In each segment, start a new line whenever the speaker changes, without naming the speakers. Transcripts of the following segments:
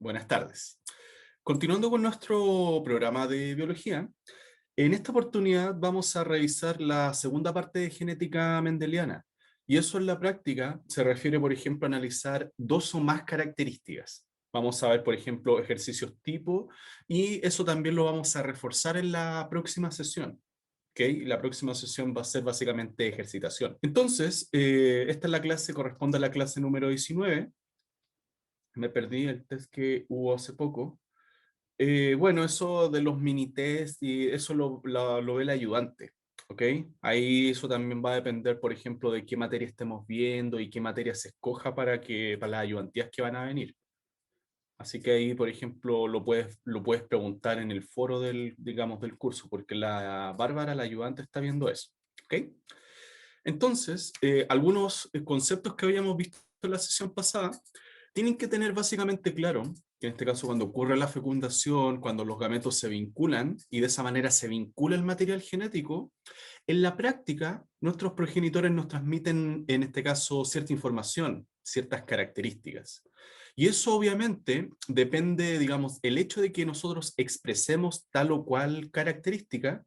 Buenas tardes. Continuando con nuestro programa de biología, en esta oportunidad vamos a revisar la segunda parte de genética mendeliana. Y eso en la práctica se refiere, por ejemplo, a analizar dos o más características. Vamos a ver, por ejemplo, ejercicios tipo, y eso también lo vamos a reforzar en la próxima sesión. ¿Ok? La próxima sesión va a ser básicamente ejercitación. Entonces, esta es la clase, corresponde a la clase número 19. Me perdí el test que hubo hace poco. Bueno, eso de los mini test y eso lo ve el ayudante, ¿ok? Ahí eso también va a depender, por ejemplo, de qué materia estemos viendo y qué materia se escoja para las ayudantías que van a venir. Así que ahí, por ejemplo, lo puedes preguntar en el foro digamos, del curso, porque la Bárbara, la ayudante, está viendo eso, ¿ok? Entonces, algunos conceptos que habíamos visto en la sesión pasada tienen que tener básicamente claro que en este caso cuando ocurre la fecundación, cuando los gametos se vinculan y de esa manera se vincula el material genético, en la práctica nuestros progenitores nos transmiten en este caso cierta información, ciertas características. Y eso obviamente depende, digamos, el hecho de que nosotros expresemos tal o cual característica,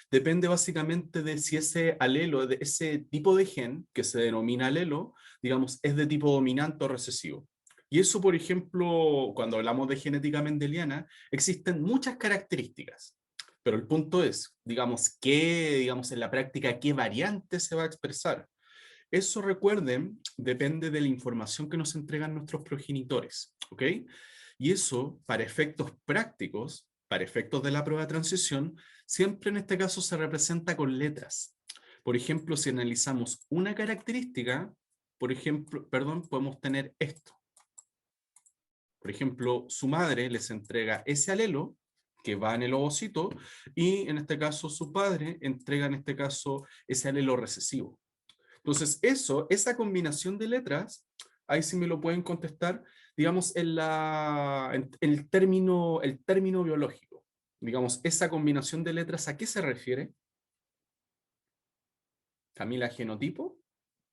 depende básicamente de si ese alelo, de ese tipo de gen que se denomina alelo, digamos, es de tipo dominante o recesivo. Y eso, por ejemplo, cuando hablamos de genética mendeliana, existen muchas características. Pero el punto es, digamos, digamos, en la práctica, qué variante se va a expresar. Eso, recuerden, depende de la información que nos entregan nuestros progenitores, ¿ok? Y eso, para efectos prácticos, para efectos de la prueba de transición, siempre en este caso se representa con letras. Por ejemplo, si analizamos una característica, por ejemplo, perdón, podemos tener esto. Por ejemplo, su madre les entrega ese alelo que va en el ovocito y en este caso su padre entrega en este caso ese alelo recesivo. Entonces, esa combinación de letras, ahí sí me lo pueden contestar, digamos, en el término biológico. Digamos, esa combinación de letras, ¿a qué se refiere? Camila, genotipo.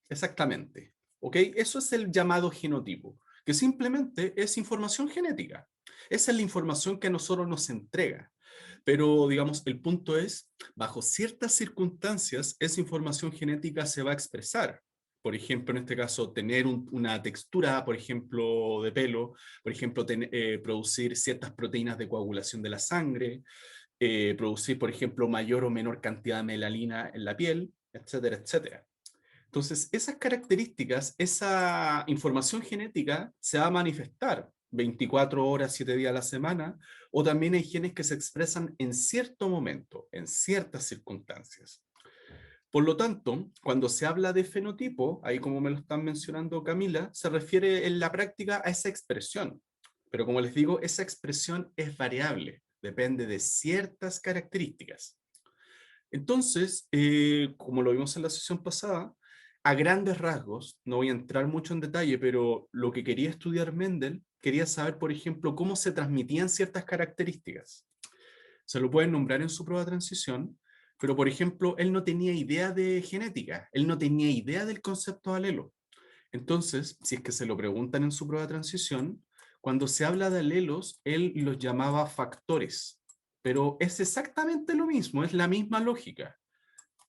Exactamente. ¿Ok? Eso es el llamado genotipo, que simplemente es información genética. Esa es la información que a nosotros nos entrega. Pero, digamos, el punto es, bajo ciertas circunstancias, esa información genética se va a expresar. Por ejemplo, en este caso, tener una textura, por ejemplo, de pelo, por ejemplo, producir ciertas proteínas de coagulación de la sangre, producir, por ejemplo, mayor o menor cantidad de melanina en la piel, etcétera, etcétera. Entonces, esas características, esa información genética se va a manifestar 24 horas, 7 días a la semana, o también hay genes que se expresan en cierto momento, en ciertas circunstancias. Por lo tanto, cuando se habla de fenotipo, ahí como me lo están mencionando Camila, se refiere en la práctica a esa expresión. Pero como les digo, esa expresión es variable, depende de ciertas características. Entonces, como lo vimos en la sesión pasada, a grandes rasgos, no voy a entrar mucho en detalle, pero lo que quería estudiar Mendel, quería saber, por ejemplo, cómo se transmitían ciertas características. Se lo pueden nombrar en su prueba de transición, pero, por ejemplo, él no tenía idea de genética, él no tenía idea del concepto de alelo. Entonces, si es que se lo preguntan en su prueba de transición, cuando se habla de alelos, él los llamaba factores, pero es exactamente lo mismo, es la misma lógica.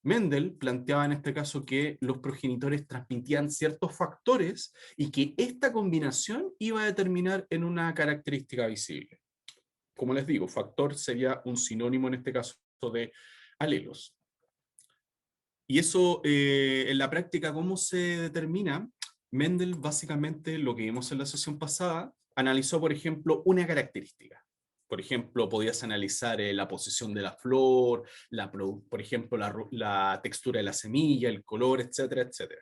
Mendel planteaba en este caso que los progenitores transmitían ciertos factores y que esta combinación iba a determinar en una característica visible. Como les digo, factor sería un sinónimo en este caso de alelos. Y eso en la práctica, ¿cómo se determina? Mendel básicamente lo que vimos en la sesión pasada, analizó, por ejemplo, una característica. Por ejemplo, podías analizar la posición de la flor, por ejemplo, la textura de la semilla, el color, etcétera, etcétera.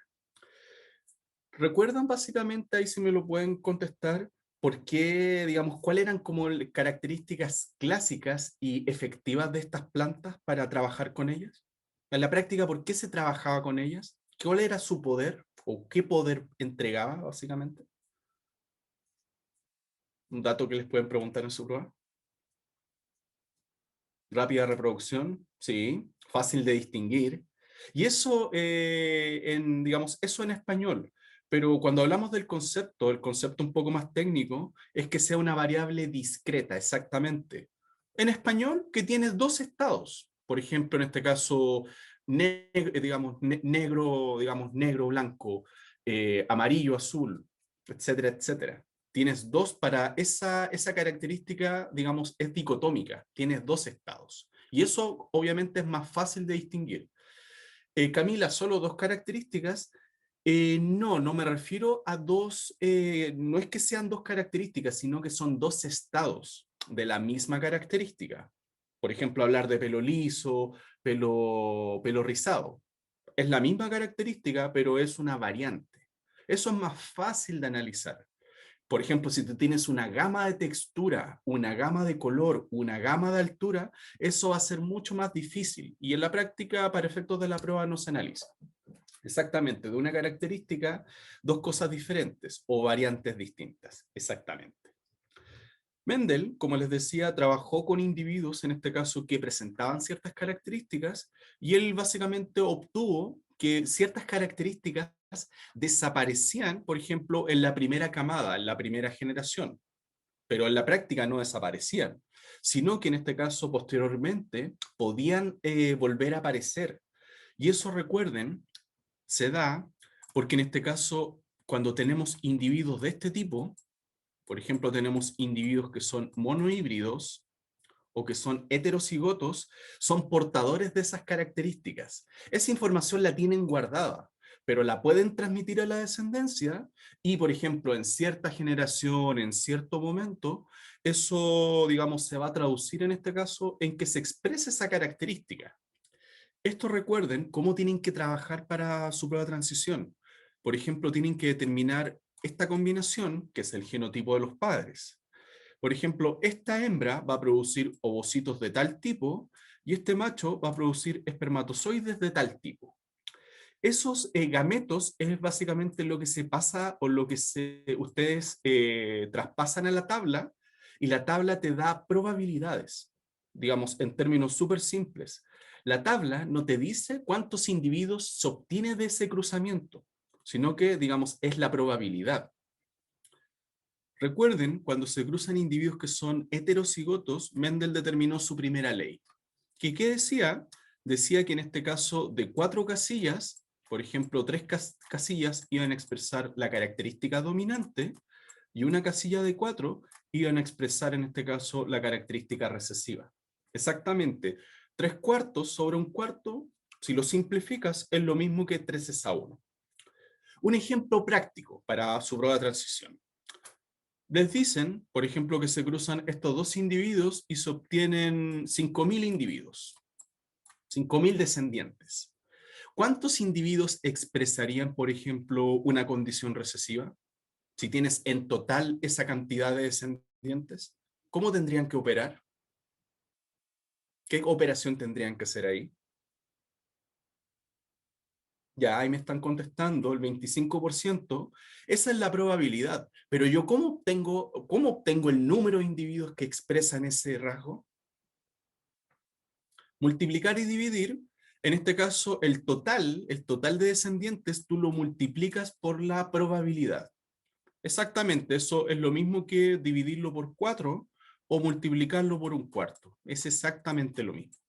¿Recuerdan básicamente, ahí si me lo pueden contestar, por qué, digamos, cuáles eran como características clásicas y efectivas de estas plantas para trabajar con ellas? En la práctica, ¿por qué se trabajaba con ellas? ¿Cuál era su poder o qué poder entregaba básicamente? Un dato que les pueden preguntar en su prueba. Rápida reproducción, sí, fácil de distinguir. Y eso, digamos, eso en español. Pero cuando hablamos del concepto, el concepto un poco más técnico, es que sea una variable discreta, exactamente. En español, que tiene dos estados. Por ejemplo, en este caso, digamos, negro, digamos, negro, blanco, amarillo, azul, etcétera, etcétera. Tienes dos para esa característica, digamos, es dicotómica. Tienes dos estados. Y eso obviamente es más fácil de distinguir. Camila, solo dos características. No, no me refiero a dos, no es que sean dos características, sino que son dos estados de la misma característica. Por ejemplo, hablar de pelo liso, pelo rizado. Es la misma característica, pero es una variante. Eso es más fácil de analizar. Por ejemplo, si tú tienes una gama de textura, una gama de color, una gama de altura, eso va a ser mucho más difícil. Y en la práctica, para efectos de la prueba, no se analiza. Exactamente, de una característica, dos cosas diferentes o variantes distintas. Exactamente. Mendel, como les decía, trabajó con individuos, en este caso, que presentaban ciertas características, y él básicamente obtuvo que ciertas características desaparecían, por ejemplo, en la primera camada, en la primera generación, pero en la práctica no desaparecían, sino que en este caso, posteriormente, podían volver a aparecer. Y eso, recuerden, se da porque en este caso, cuando tenemos individuos de este tipo, por ejemplo, tenemos individuos que son monohíbridos o que son heterocigotos, son portadores de esas características. Esa información la tienen guardada, pero la pueden transmitir a la descendencia y, por ejemplo, en cierta generación, en cierto momento, eso, digamos, se va a traducir en este caso en que se exprese esa característica. Esto recuerden cómo tienen que trabajar para su prueba de transición. Por ejemplo, tienen que determinar esta combinación, que es el genotipo de los padres. Por ejemplo, esta hembra va a producir ovocitos de tal tipo y este macho va a producir espermatozoides de tal tipo. Esos gametos es básicamente lo que se pasa o lo que ustedes traspasan a la tabla y la tabla te da probabilidades, digamos, en términos súper simples. La tabla no te dice cuántos individuos se obtiene de ese cruzamiento, sino que, digamos, es la probabilidad. Recuerden, cuando se cruzan individuos que son heterocigotos, Mendel determinó su primera ley. ¿Qué decía? Decía que en este caso de 4 casillas, por ejemplo, 3 casillas iban a expresar la característica dominante y una casilla de 4 iban a expresar en este caso la característica recesiva. Exactamente, 3 cuartos sobre un cuarto, si lo simplificas, es lo mismo que 3 a 1. Un ejemplo práctico para su prueba de transición. Les dicen, por ejemplo, que se cruzan estos dos individuos y se obtienen 5.000 individuos, 5.000 descendientes. ¿Cuántos individuos expresarían, por ejemplo, una condición recesiva? Si tienes en total esa cantidad de descendientes, ¿cómo tendrían que operar? ¿Qué operación tendrían que hacer ahí? Ya ahí me están contestando el 25%. Esa es la probabilidad. Pero yo, ¿cómo obtengo el número de individuos que expresan ese rasgo? Multiplicar y dividir, en este caso el total de descendientes, tú lo multiplicas por la probabilidad. Exactamente, eso es lo mismo que dividirlo por 4 o multiplicarlo por un cuarto. Es exactamente lo mismo.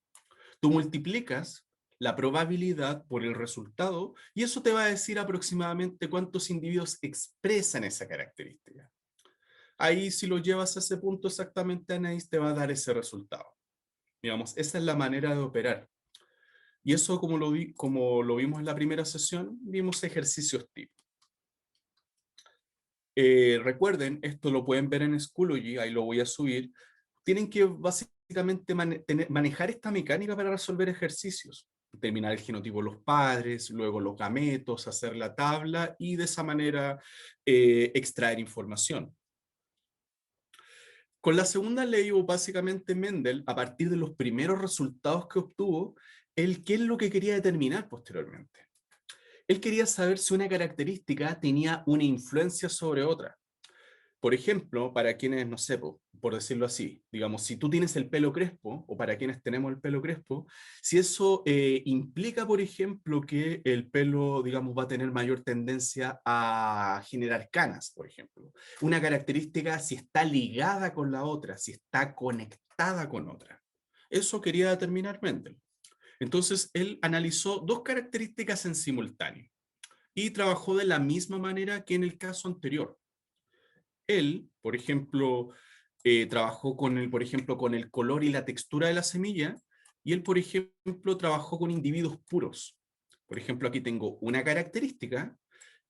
Tú multiplicas la probabilidad por el resultado y eso te va a decir aproximadamente cuántos individuos expresan esa característica. Ahí, si lo llevas a ese punto exactamente, Anaís, te va a dar ese resultado. Digamos, esa es la manera de operar. Y eso, como lo vimos en la primera sesión, vimos ejercicios tipo. Recuerden, esto lo pueden ver en Schoology, ahí lo voy a subir. Tienen que básicamente manejar esta mecánica para resolver ejercicios. Determinar el genotipo de los padres, luego los gametos, hacer la tabla y de esa manera extraer información. Con la segunda ley, o básicamente Mendel, a partir de los primeros resultados que obtuvo, ¿qué es lo que quería determinar posteriormente? Él quería saber si una característica tenía una influencia sobre otra. Por ejemplo, para quienes, no sé, por decirlo así, digamos, si tú tienes el pelo crespo, o para quienes tenemos el pelo crespo, si eso implica, por ejemplo, que el pelo, digamos, va a tener mayor tendencia a generar canas, por ejemplo. Una característica si está ligada con la otra, si está conectada con otra. Eso quería determinar Mendel. Entonces, él analizó dos características en simultáneo y trabajó de la misma manera que en el caso anterior. Él, por ejemplo, trabajó con el, por ejemplo, con el color y la textura de la semilla, y él, por ejemplo, trabajó con individuos puros. Por ejemplo, aquí tengo una característica,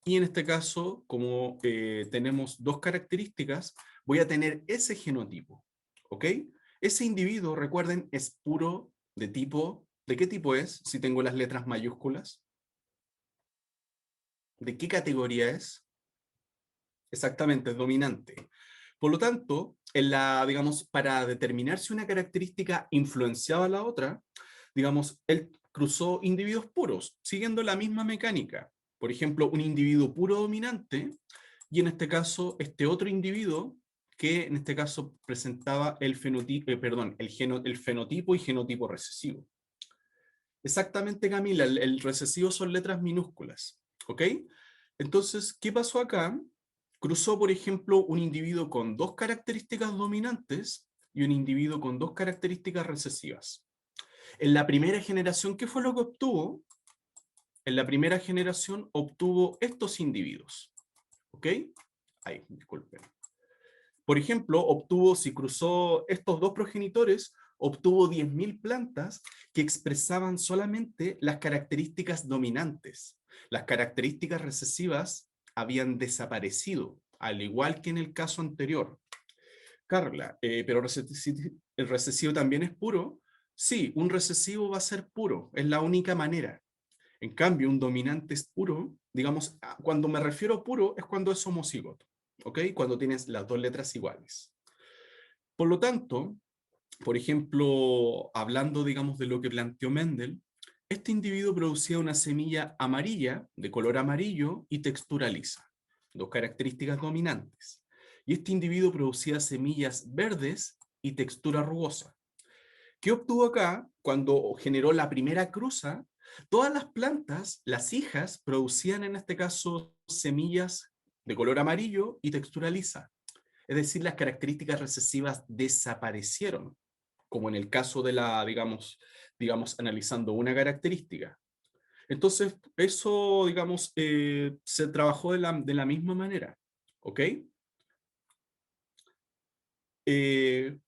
y en este caso, como tenemos dos características, voy a tener ese genotipo, ¿ok? Ese individuo, recuerden, es puro de tipo, ¿de qué tipo es? Si tengo las letras mayúsculas, ¿de qué categoría es? Exactamente, es dominante. Por lo tanto, digamos, para determinar si una característica influenciaba a la otra, digamos, él cruzó individuos puros, siguiendo la misma mecánica. Por ejemplo, un individuo puro dominante, y en este caso, este otro individuo, que en este caso presentaba el fenotipo, perdón, el fenotipo y genotipo recesivo. Exactamente, Camila, el recesivo son letras minúsculas, ¿ok? Entonces, ¿qué pasó acá? Cruzó, por ejemplo, un individuo con dos características dominantes y un individuo con dos características recesivas. En la primera generación, ¿qué fue lo que obtuvo? En la primera generación obtuvo estos individuos, ¿ok? Ay, disculpen. Por ejemplo, obtuvo, si cruzó estos dos progenitores, obtuvo 10.000 plantas que expresaban solamente las características dominantes. Las características recesivas habían desaparecido, al igual que en el caso anterior. Carla, pero el recesivo también es puro. Sí, un recesivo va a ser puro, es la única manera. En cambio, un dominante es puro, digamos, cuando me refiero a puro es cuando es homocigoto, ¿ok? Cuando tienes las dos letras iguales. Por lo tanto, por ejemplo, hablando, digamos, de lo que planteó Mendel, este individuo producía una semilla amarilla, de color amarillo y textura lisa, dos características dominantes. Y este individuo producía semillas verdes y textura rugosa. ¿Qué obtuvo acá? Cuando generó la primera cruza, todas las plantas, las hijas, producían en este caso semillas de color amarillo y textura lisa. Es decir, las características recesivas desaparecieron, como en el caso de la, digamos analizando una característica. Entonces, eso, digamos, se trabajó de la misma manera, ¿ok?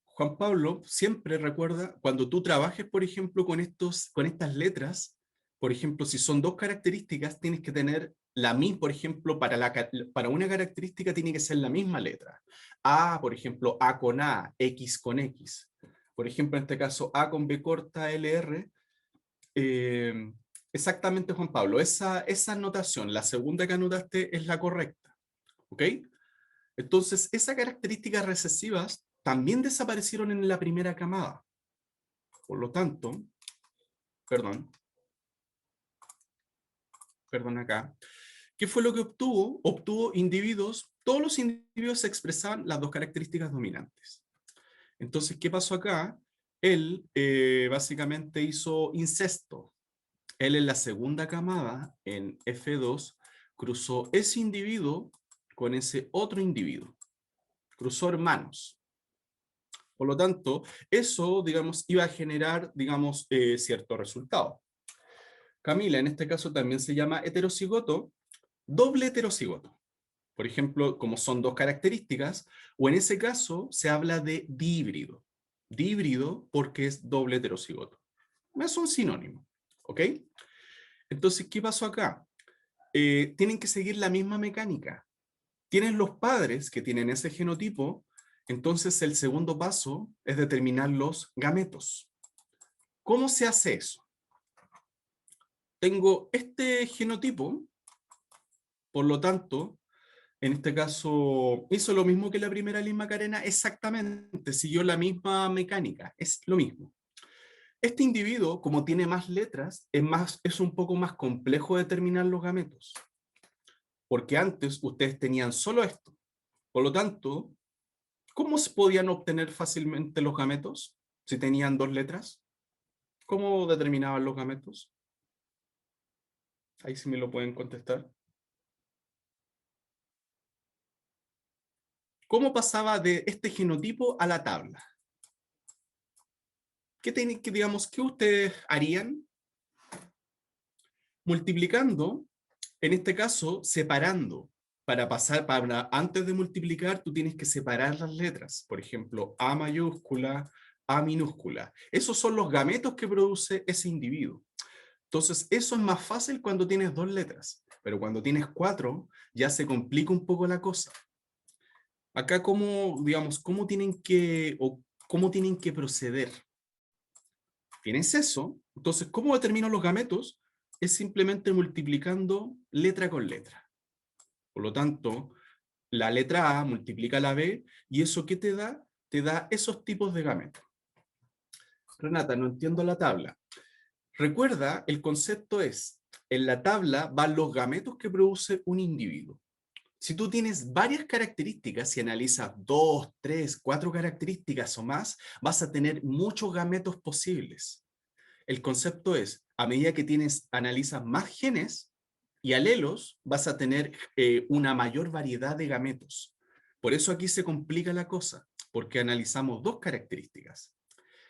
Juan Pablo, siempre recuerda, cuando tú trabajes, por ejemplo, con estas letras, por ejemplo, si son dos características, tienes que tener la misma, por ejemplo, para una característica tiene que ser la misma letra. A, por ejemplo, A con A, X con X. Por ejemplo, en este caso, A con B corta, LR. eh, Exactamente, Juan Pablo, esa anotación, la segunda que anotaste es la correcta, ¿ok? Entonces, esas características recesivas también desaparecieron en la primera camada. Por lo tanto, perdón, perdón acá. ¿Qué fue lo que obtuvo? Obtuvo individuos, todos los individuos expresaban las dos características dominantes. Entonces, ¿qué pasó acá? Él básicamente hizo incesto. Él en la segunda camada, en F2, cruzó ese individuo con ese otro individuo. Cruzó hermanos. Por lo tanto, eso, digamos, iba a generar, digamos, cierto resultado. Camila, en este caso también se llama heterocigoto, doble heterocigoto. Por ejemplo, como son dos características, o en ese caso se habla de dihíbrido. Dihíbrido porque es doble heterocigoto. Es un sinónimo, ¿ok? Entonces, ¿qué pasó acá? Tienen que seguir la misma mecánica. Tienen los padres que tienen ese genotipo, entonces el segundo paso es determinar los gametos. ¿Cómo se hace eso? Tengo este genotipo, por lo tanto, en este caso hizo lo mismo que la primera ley Macarena, exactamente, siguió la misma mecánica, es lo mismo. Este individuo, como tiene más letras, es un poco más complejo determinar los gametos, porque antes ustedes tenían solo esto, Por lo tanto, ¿cómo se podían obtener fácilmente los gametos si tenían dos letras? ¿Cómo determinaban los gametos? Ahí sí me lo pueden contestar. ¿Cómo pasaba de este genotipo a la tabla? Digamos, ¿qué ustedes harían? Multiplicando, en este caso, separando. Antes de multiplicar, tú tienes que separar las letras. Por ejemplo, A mayúscula, A minúscula. Esos son los gametos que produce ese individuo. Entonces, eso es más fácil cuando tienes dos letras, pero cuando tienes cuatro, ya se complica un poco la cosa. Acá, digamos, cómo tienen que proceder? Tienes eso, entonces, ¿cómo determino los gametos? Es simplemente multiplicando letra con letra. Por lo tanto, la letra A multiplica la B, y ¿eso qué te da? Te da esos tipos de gametos. Renata, no entiendo la tabla. Recuerda, el concepto es, en la tabla van los gametos que produce un individuo. Si tú tienes varias características, si analizas 2, 3, 4 características o más, vas a tener muchos gametos posibles. El concepto es, a medida que analizas más genes y alelos, vas a tener una mayor variedad de gametos. Por eso aquí se complica la cosa, porque analizamos dos características.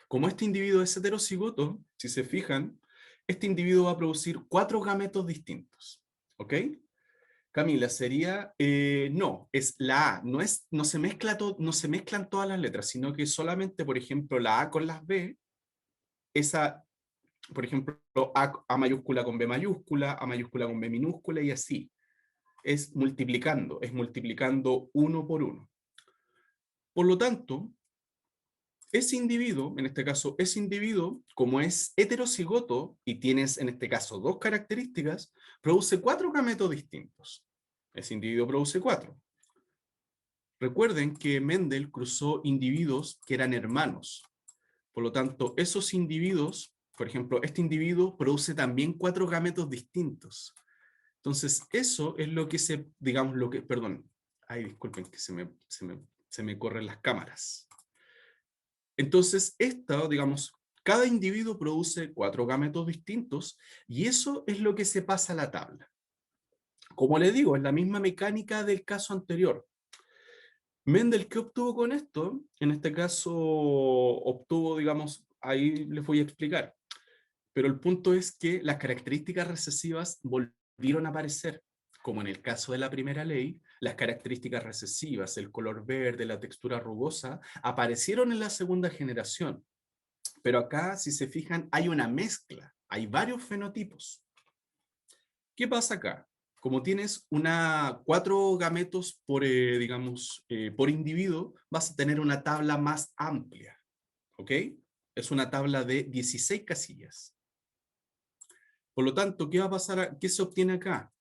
Como este individuo es heterocigoto, si se fijan, este individuo va a producir 4 gametos distintos. ¿Ok? Camila, sería, no, es la A, no se mezclan todas las letras, sino que solamente, por ejemplo, la A con las B, esa, por ejemplo, A mayúscula con B mayúscula, A mayúscula con B minúscula y así. Es multiplicando uno por uno. Por lo tanto, ese individuo, en este caso, ese individuo, como es heterocigoto y tienes en este caso dos características, produce 4 gametos distintos. Ese individuo produce 4. Recuerden que Mendel cruzó individuos que eran hermanos. Por lo tanto, esos individuos, por ejemplo, este individuo produce también 4 gametos distintos. Entonces, eso es lo que digamos, perdón, ay, disculpen que se me corren las cámaras. Entonces, digamos, cada individuo produce 4 gametos distintos y eso es lo que se pasa a la tabla. Como le digo, es la misma mecánica del caso anterior. Mendel, ¿qué obtuvo con esto? En este caso, obtuvo, digamos, ahí les voy a explicar. Pero el punto es que las características recesivas volvieron a aparecer. Como en el caso de la primera ley, las características recesivas, el color verde, la textura rugosa, aparecieron en la segunda generación. Pero acá, si se fijan, hay una mezcla, hay varios fenotipos. ¿Qué pasa acá? Como tienes 4 gametos por, digamos, por individuo, vas a tener una tabla más amplia, ¿ok? Es una tabla de 16 casillas. Por lo tanto, ¿qué va a pasar? ¿Qué se obtiene acá?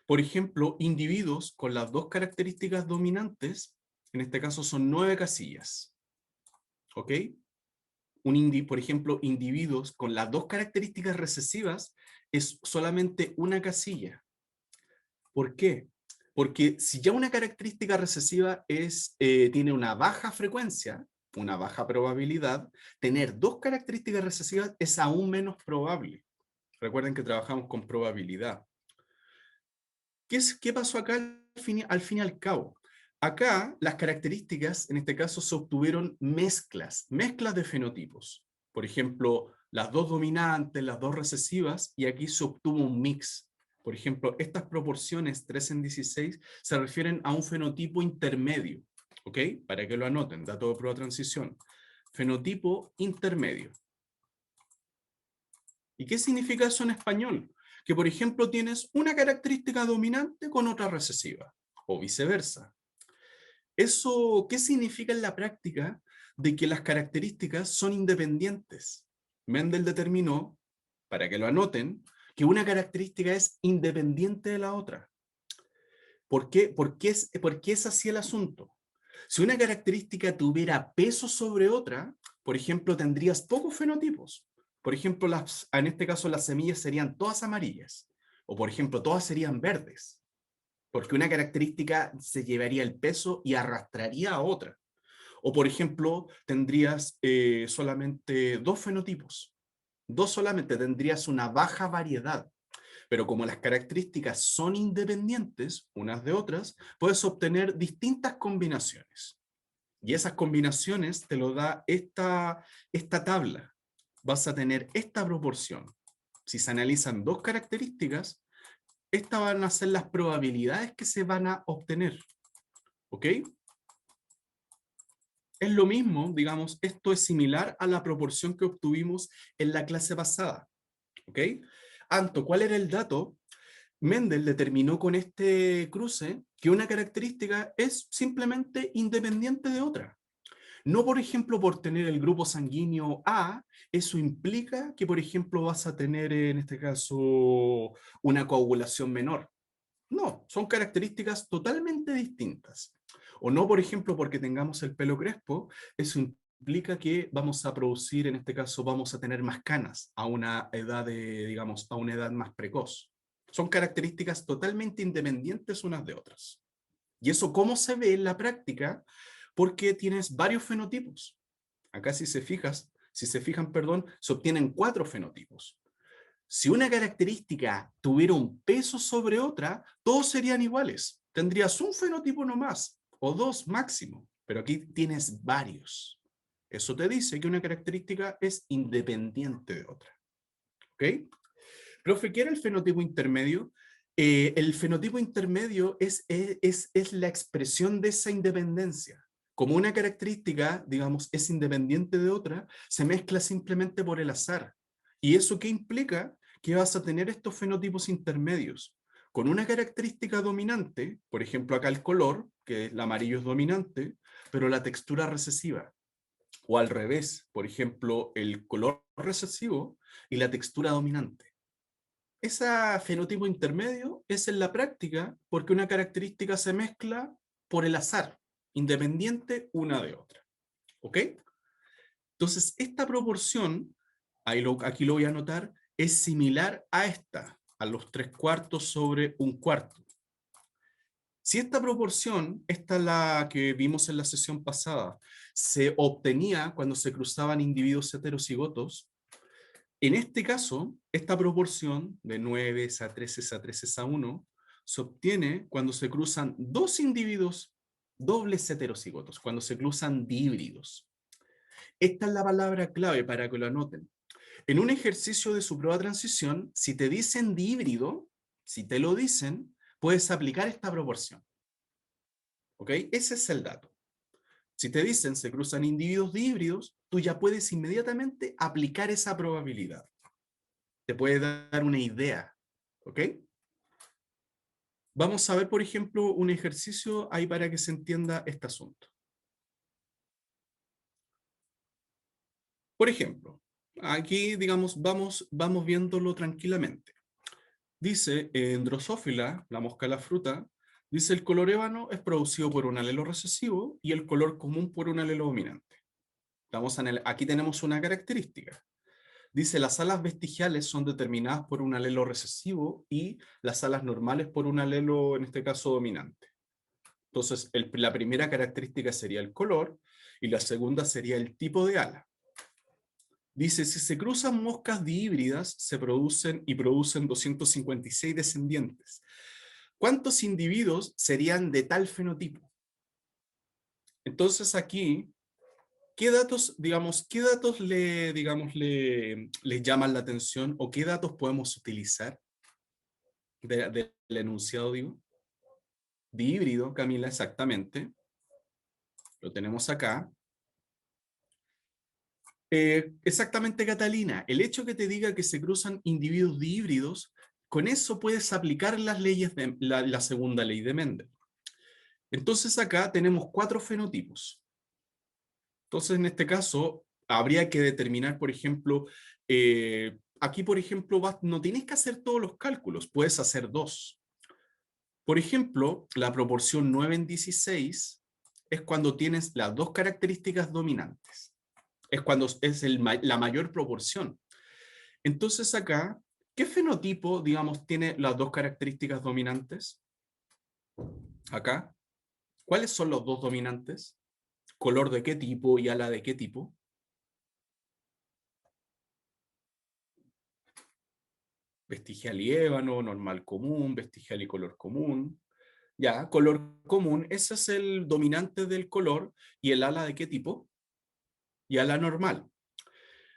Por ejemplo, individuos con las dos características dominantes, en este caso son 9 casillas, ¿ok? Por ejemplo, individuos con las dos características recesivas es solamente una casilla. ¿Por qué? Porque si ya una característica recesiva tiene una baja frecuencia, una baja probabilidad, tener dos características recesivas es aún menos probable. Recuerden que trabajamos con probabilidad. ¿Qué pasó acá al fin y al cabo? Acá las características, en este caso, se obtuvieron mezclas de fenotipos. Por ejemplo, las dos dominantes, las dos recesivas, y aquí se obtuvo un mix. Por ejemplo, estas proporciones 3:16 se refieren a un fenotipo intermedio, ¿ok? Para que lo anoten, dato de prueba de transición. Fenotipo intermedio. ¿Y qué significa eso en español? Que, por ejemplo, tienes una característica dominante con otra recesiva, o viceversa. ¿Eso qué significa en la práctica? De que las características son independientes. Mendel determinó, para que lo anoten, que una característica es independiente de la otra. ¿Por qué? ¿Por qué es así el asunto? Si una característica tuviera peso sobre otra, por ejemplo, tendrías pocos fenotipos. Por ejemplo, en este caso las semillas serían todas amarillas. O por ejemplo, todas serían verdes. porque una característica se llevaría el peso y arrastraría a otra. O, por ejemplo, tendrías solamente dos fenotipos. Dos solamente, tendrías una baja variedad. Pero como las características son independientes unas de otras, puedes obtener distintas combinaciones. Y esas combinaciones te lo da esta tabla. Vas a tener esta proporción. Si se analizan dos características, estas van a ser las probabilidades que se van a obtener. ¿Ok? Es lo mismo, digamos, esto es similar a la proporción que obtuvimos en la clase pasada. ¿Ok? Anto, ¿cuál era el dato? Mendel determinó con este cruce que una característica es simplemente independiente de otra. No, por ejemplo, por tener el grupo sanguíneo A, eso implica que, por ejemplo, vas a tener, en este caso, una coagulación menor. No, son características totalmente distintas. O no, por ejemplo, porque tengamos el pelo crespo, eso implica que vamos a producir, en este caso, vamos a tener más canas a una edad digamos, a una edad más precoz. Son características totalmente independientes unas de otras. ¿Y eso cómo se ve en la práctica? Porque tienes varios fenotipos. Acá si se fijan, perdón, se obtienen 4 fenotipos. Si una característica tuviera un peso sobre otra, todos serían iguales. Tendrías un fenotipo nomás, o 2 máximo, pero aquí tienes varios. Eso te dice que una característica es independiente de otra. ¿Ok? Profe, ¿qué era el fenotipo intermedio? El fenotipo intermedio es la expresión de esa independencia. Como una característica, digamos, es independiente de otra, se mezcla simplemente por el azar. ¿Y eso qué implica? Que vas a tener estos fenotipos intermedios. Con una característica dominante, por ejemplo acá el color, que el amarillo es dominante, pero la textura recesiva. O al revés, por ejemplo, el color recesivo y la textura dominante. Ese fenotipo intermedio es en la práctica porque una característica se mezcla por el azar, independiente una de otra. ¿Ok? Entonces, esta proporción, aquí lo voy a anotar, es similar a esta, a los 3/4 sobre 1/4. Si esta proporción, esta es la que vimos en la sesión pasada, se obtenía cuando se cruzaban individuos heterocigotos, en este caso, esta proporción de 9 a 13 a 13 a 1 se obtiene cuando se cruzan dos individuos dobles heterocigotos, cuando se cruzan dihíbridos. Esta es la palabra clave para que lo anoten. En un ejercicio de su prueba de transición, si te dicen dihíbrido, si te lo dicen, puedes aplicar esta proporción. ¿Ok? Ese es el dato. Si te dicen se cruzan individuos dihíbridos, tú ya puedes inmediatamente aplicar esa probabilidad. Te puede dar una idea, ¿ok? Vamos a ver, por ejemplo, un ejercicio ahí para que se entienda este asunto. Por ejemplo, aquí, digamos, vamos viéndolo tranquilamente. Dice, en Drosophila, la mosca de la fruta, dice el color ébano es producido por un alelo recesivo y el color común por un alelo dominante. Aquí tenemos una característica. Dice, las alas vestigiales son determinadas por un alelo recesivo y las alas normales por un alelo, en este caso, dominante. Entonces, la primera característica sería el color y la segunda sería el tipo de ala. Dice, si se cruzan moscas dihíbridas, se producen 256 descendientes. ¿Cuántos individuos serían de tal fenotipo? Entonces aquí, ¿qué datos, digamos, le llaman la atención o qué datos podemos utilizar del enunciado, digo? Dihíbrido, Camila, exactamente. Lo tenemos acá. Exactamente, Catalina. El hecho que te diga que se cruzan individuos dihíbridos, con eso puedes aplicar las leyes de la segunda ley de Mendel. Entonces acá tenemos 4 fenotipos. Entonces en este caso habría que determinar, por ejemplo, aquí por ejemplo no tienes que hacer todos los cálculos, puedes hacer 2. Por ejemplo, la proporción 9 en 16 es cuando tienes las dos características dominantes. Es cuando es la mayor proporción. Entonces acá, ¿qué fenotipo, digamos, tiene las dos características dominantes? acá, ¿cuáles son los dos dominantes? ¿Color de qué tipo y ala de qué tipo? Vestigial y ébano, normal común, vestigial y color común. Ya, color común, ese es el dominante del color. ¿Y el ala de qué tipo? Y ala normal.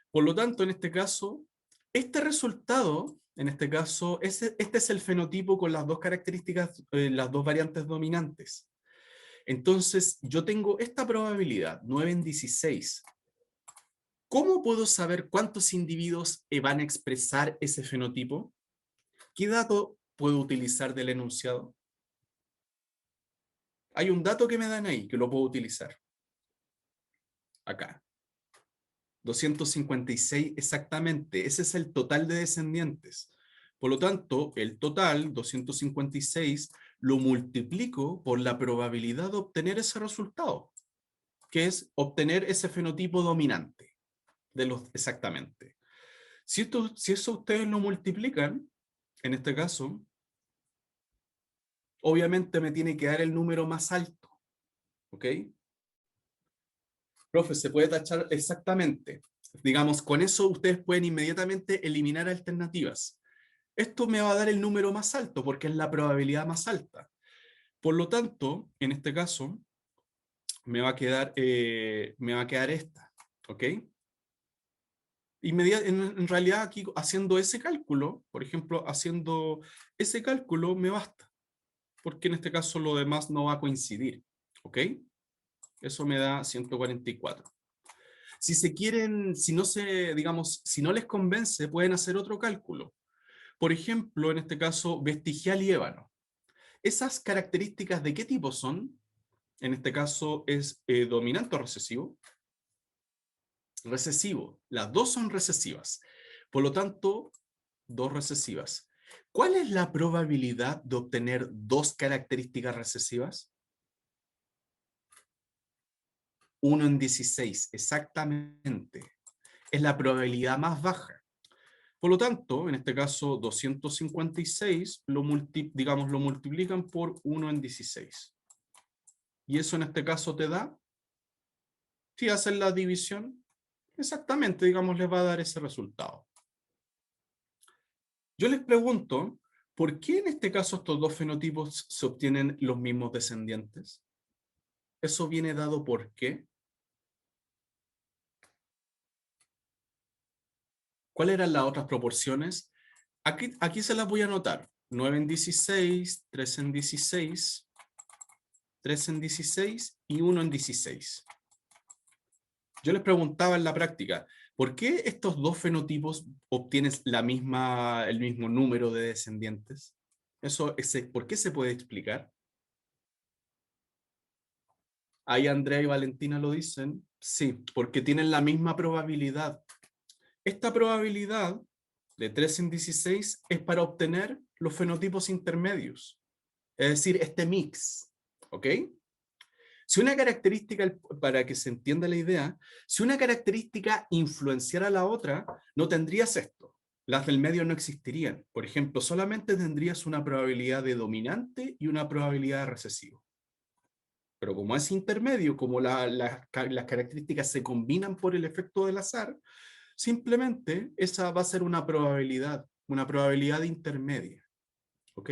Por lo tanto, en este caso, este resultado, en este caso, este es el fenotipo con las dos características, las dos variantes dominantes. Entonces, yo tengo esta probabilidad, 9 en 16. ¿Cómo puedo saber cuántos individuos van a expresar ese fenotipo? ¿Qué dato puedo utilizar del enunciado? Hay un dato que me dan ahí, que lo puedo utilizar. Acá. 256 exactamente. Ese es el total de descendientes. Por lo tanto, el total, 256, lo multiplico por la probabilidad de obtener ese resultado, que es obtener ese fenotipo dominante de los exactamente. Si eso ustedes lo multiplican, en este caso, obviamente me tiene que dar el número más alto. ¿Ok? Profe, se puede tachar exactamente. Digamos, con eso ustedes pueden inmediatamente eliminar alternativas. Esto me va a dar el número más alto porque es la probabilidad más alta. Por lo tanto, en este caso, me va a quedar esta. ¿Ok? En realidad aquí haciendo ese cálculo, por ejemplo, haciendo ese cálculo me basta, porque en este caso lo demás no va a coincidir, ¿ok? Eso me da 144. Si se quieren, si no se, digamos, si no les convence, pueden hacer otro cálculo. Por ejemplo, en este caso, vestigial y ébano. ¿Esas características de qué tipo son? En este caso es dominante o recesivo. Recesivo. Las dos son recesivas. Por lo tanto, dos recesivas. ¿Cuál es la probabilidad de obtener dos características recesivas? 1 en 16, exactamente. Es la probabilidad más baja. Por lo tanto, en este caso, 256 digamos, lo multiplican por 1 en 16. Y eso en este caso te da, si hacen la división, exactamente, digamos, les va a dar ese resultado. Yo les pregunto, ¿por qué en este caso estos dos fenotipos se obtienen los mismos descendientes? ¿Eso viene dado por qué? ¿Cuáles eran las otras proporciones? Aquí se las voy a anotar. 9 en 16, 3 en 16, 3 en 16 y 1 en 16. Yo les preguntaba en la práctica, ¿por qué estos dos fenotipos obtienen el mismo número de descendientes? ¿Por qué se puede explicar? Ahí Andrea y Valentina lo dicen. Sí, porque tienen la misma probabilidad. Esta probabilidad de 3 en 16 es para obtener los fenotipos intermedios. Es decir, este mix. ¿Ok? Si una característica, para que se entienda la idea, si una característica influenciara a la otra, no tendrías esto. Las del medio no existirían. Por ejemplo, solamente tendrías una probabilidad de dominante y una probabilidad de recesivo. Pero como es intermedio, como las características se combinan por el efecto del azar, simplemente esa va a ser una probabilidad intermedia. ¿Ok?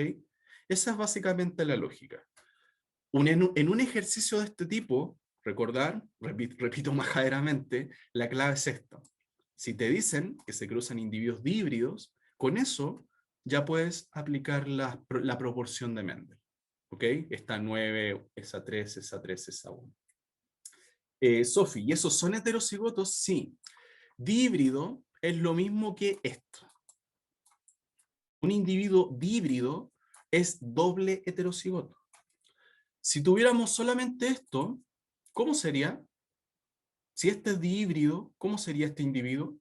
Esa es básicamente la lógica. En un ejercicio de este tipo, repito majaderamente, la clave es esta. Si te dicen que se cruzan individuos híbridos, con eso ya puedes aplicar la proporción de Mendel. ¿Ok? Esta 9, esa 3, esa 3, esa 1. Sofi, ¿y esos son heterocigotos? Sí. Dihíbrido es lo mismo que esto. Un individuo dihíbrido es doble heterocigoto. Si tuviéramos solamente esto, ¿cómo sería? Si este es dihíbrido, ¿cómo sería este individuo?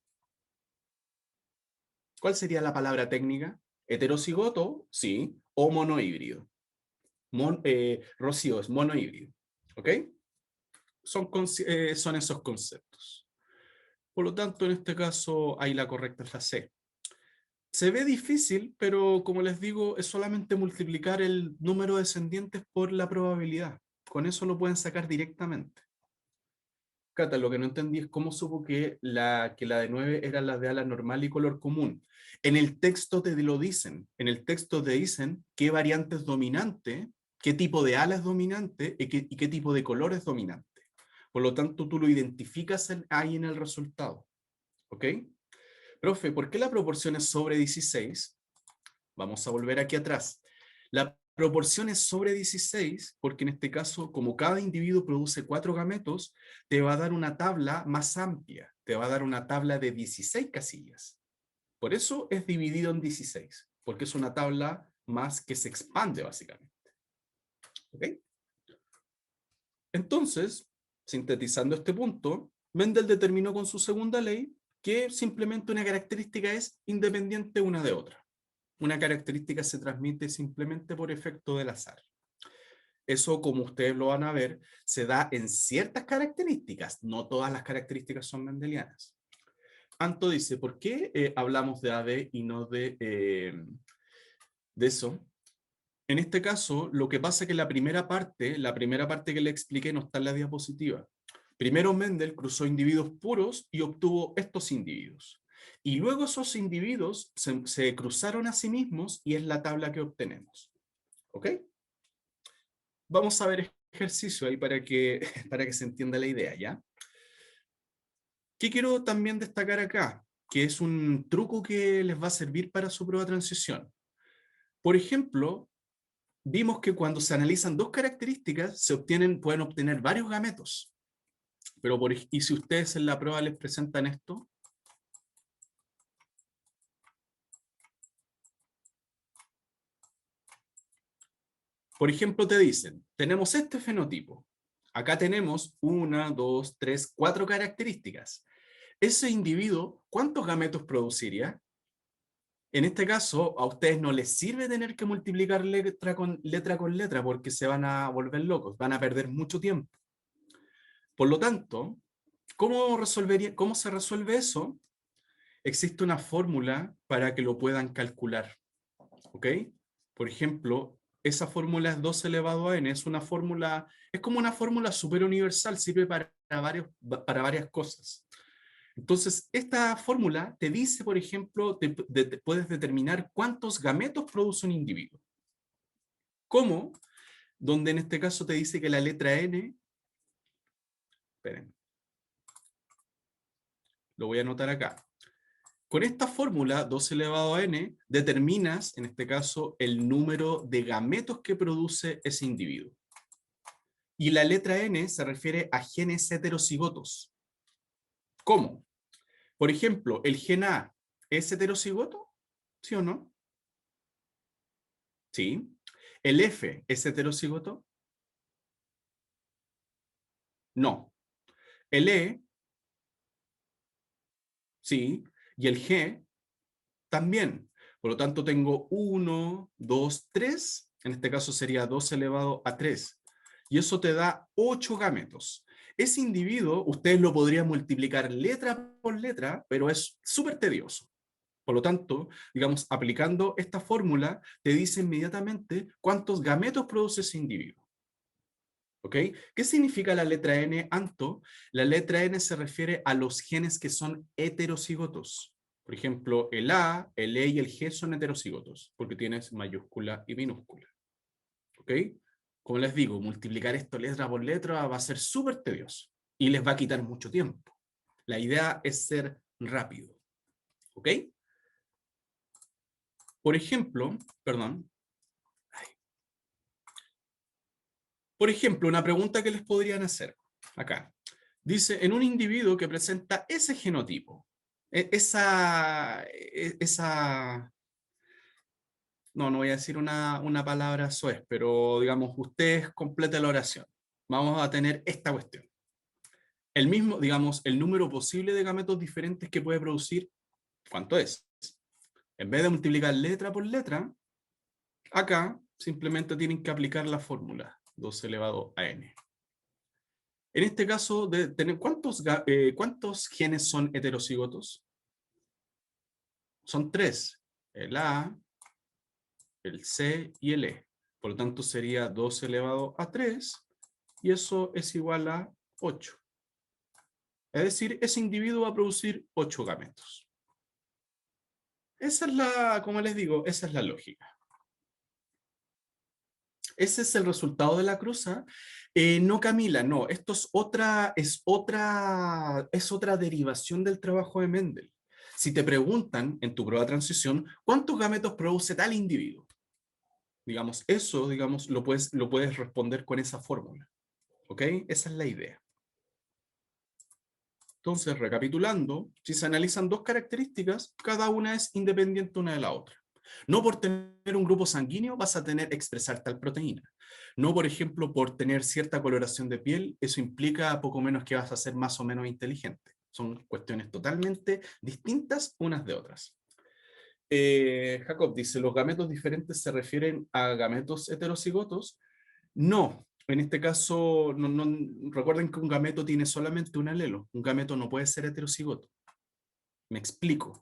¿Cuál sería la palabra técnica? Heterocigoto, sí, o monohíbrido. Rocío es monohíbrido. ¿Ok? Son esos conceptos. Por lo tanto, en este caso, ahí la correcta es la C. Se ve difícil, pero como les digo, es solamente multiplicar el número de descendientes por la probabilidad. Con eso lo pueden sacar directamente. Cata, lo que no entendí es cómo supo que la de 9 era la de ala normal y color común. En el texto te lo dicen. En el texto te dicen qué variante es dominante, qué tipo de ala es dominante y qué tipo de color es dominante. Por lo tanto, tú lo identificas ahí en el resultado. ¿Ok? Profe, ¿por qué la proporción es sobre 16? Vamos a volver aquí atrás. La proporción es sobre 16 porque en este caso, como cada individuo produce 4 gametos, te va a dar una tabla más amplia. Te va a dar una tabla de 16 casillas. Por eso es dividido en 16, porque es una tabla más que se expande básicamente. ¿Ok? Entonces, sintetizando este punto, Mendel determinó con su segunda ley que simplemente una característica es independiente una de otra. Una característica se transmite simplemente por efecto del azar. Eso, como ustedes lo van a ver, se da en ciertas características. No todas las características son mendelianas. Anto dice, ¿por qué hablamos de AB y no de eso? En este caso, lo que pasa es que la primera parte que le expliqué no está en la diapositiva. Primero Mendel cruzó individuos puros y obtuvo estos individuos. Y luego esos individuos se cruzaron a sí mismos y es la tabla que obtenemos. ¿Ok? Vamos a ver ejercicio ahí para que se entienda la idea, ¿ya? ¿Qué quiero también destacar acá? Que es un truco que les va a servir para su prueba de transición. Por ejemplo, vimos que cuando se analizan dos características, pueden obtener varios gametos. Pero y si ustedes en la prueba les presentan esto, por ejemplo, te dicen, tenemos este fenotipo. Acá tenemos 1, 2, 3, 4 características. Ese individuo, ¿cuántos gametos produciría? En este caso, a ustedes no les sirve tener que multiplicar letra con letra porque se van a volver locos, van a perder mucho tiempo. Por lo tanto, ¿cómo se resuelve eso? Existe una fórmula para que lo puedan calcular. ¿Ok? Por ejemplo, esa fórmula es 2 elevado a n, es como una fórmula súper universal, sirve para varias cosas. Entonces, esta fórmula te dice, por ejemplo, puedes determinar cuántos gametos produce un individuo. ¿Cómo? Donde en este caso te dice que la letra n, esperen, lo voy a anotar acá. Con esta fórmula, 2 elevado a n, determinas, en este caso, el número de gametos que produce ese individuo. Y la letra n se refiere a genes heterocigotos. ¿Cómo? Por ejemplo, ¿el gen A es heterocigoto? ¿Sí o no? Sí. ¿El F es heterocigoto? No. El E, sí. Y el G, también. Por lo tanto, tengo 1, 2, 3. En este caso sería 2 elevado a 3. Y eso te da 8 gametos. Ese individuo, ustedes lo podrían multiplicar letra por letra, pero es súper tedioso. Por lo tanto, digamos, aplicando esta fórmula, te dice inmediatamente cuántos gametos produce ese individuo. ¿Ok? ¿Qué significa la letra N, Anto? La letra N se refiere a los genes que son heterocigotos. Por ejemplo, el A, el E y el G son heterocigotos, porque tienes mayúscula y minúscula. ¿Ok? Como les digo, multiplicar esto letra por letra va a ser súper tedioso y les va a quitar mucho tiempo. La idea es ser rápido. ¿Ok? Por ejemplo, perdón. Por ejemplo, una pregunta que les podrían hacer acá. Dice, en un individuo que presenta ese genotipo, no voy a decir una palabra soez, pero digamos, ustedes completen la oración. Vamos a tener esta cuestión. El mismo, digamos, el número posible de gametos diferentes que puede producir, ¿cuánto es? En vez de multiplicar letra por letra, acá simplemente tienen que aplicar la fórmula 2 elevado a n. En este caso, ¿cuántos genes son heterocigotos? Son 3. el A, el C y el E. Por lo tanto, sería 2 elevado a 3, y eso es igual a 8. Es decir, ese individuo va a producir 8 gametos. Esa es la, como les digo, esa es la lógica. Ese es el resultado de la cruza. No, Camila, no. Esto es otra derivación del trabajo de Mendel. Si te preguntan en tu prueba de transición, ¿cuántos gametos produce tal individuo? Digamos, eso, digamos, lo puedes responder con esa fórmula. ¿Ok? Esa es la idea. Entonces, recapitulando, si se analizan dos características, cada una es independiente una de la otra. No por tener un grupo sanguíneo vas a tener expresar tal proteína. No, por ejemplo, por tener cierta coloración de piel, eso implica poco menos que vas a ser más o menos inteligente. Son cuestiones totalmente distintas unas de otras. Jacob dice, ¿los gametos diferentes se refieren a gametos heterocigotos? No, en este caso, recuerden que un gameto tiene solamente un alelo. Un gameto no puede ser heterocigoto. Me explico.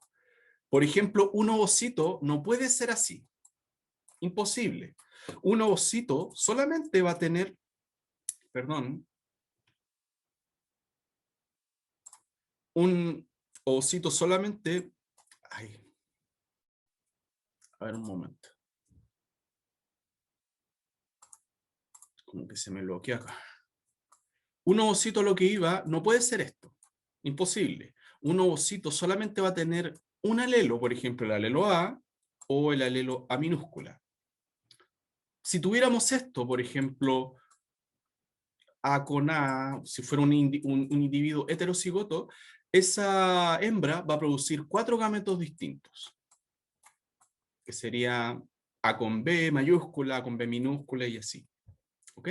Por ejemplo, un ovocito no puede ser así. Imposible. Un ovocito solamente va a tener, perdón, un ovocito solamente, ay, a ver un momento. Como que se me bloquea acá. Un ovocito lo que iba no puede ser esto. Imposible. Un ovocito solamente va a tener un alelo, por ejemplo, el alelo A o el alelo A minúscula. Si tuviéramos esto, por ejemplo, A con A, si fuera un individuo heterocigoto, esa hembra va a producir 4 gametos distintos, que sería A con B mayúscula, A con B minúscula y así. ¿Ok?